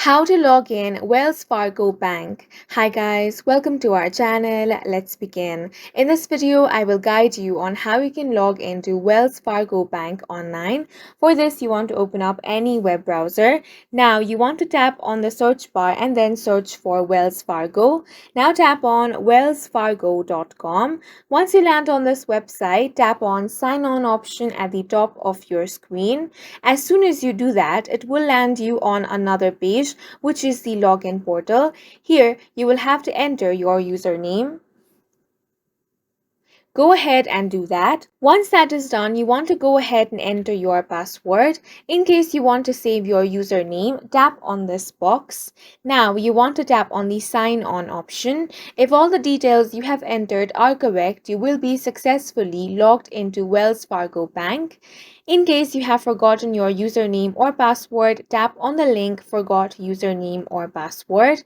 How to log in Wells Fargo Bank. Hi guys, welcome to our channel. Let's begin. In this video, I will guide you on how you can log into Wells Fargo Bank online. For this, you want to open up any web browser. Now, you want to tap on the search bar and then search for Wells Fargo. Now tap on wellsfargo.com. Once you land on this website, tap on sign on option at the top of your screen. As soon as you do that, it will land you on another page, which is the login portal. Here, you will have to enter your username. Go ahead and do that. Once that is done, you want to go ahead and enter your password. In case you want to save your username, tap on this box. Now, you want to tap on the sign on option. If all the details you have entered are correct, you will be successfully logged into Wells Fargo Bank. In case you have forgotten your username or password, tap on the link Forgot Username or Password.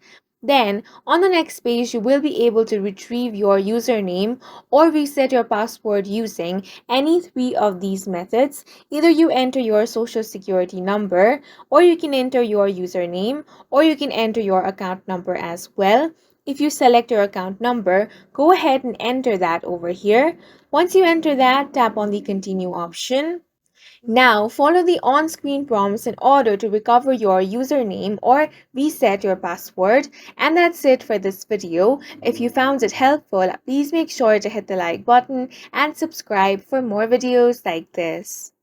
Then, on the next page, you will be able to retrieve your username or reset your password using any three of these methods. Either you enter your social security number, or you can enter your username, or you can enter your account number as well. If you select your account number, go ahead and enter that over here. Once you enter that, tap on the continue option. Now, follow the on-screen prompts in order to recover your username or reset your password. And that's it for this video. If you found it helpful, please make sure to hit the like button and subscribe for more videos like this.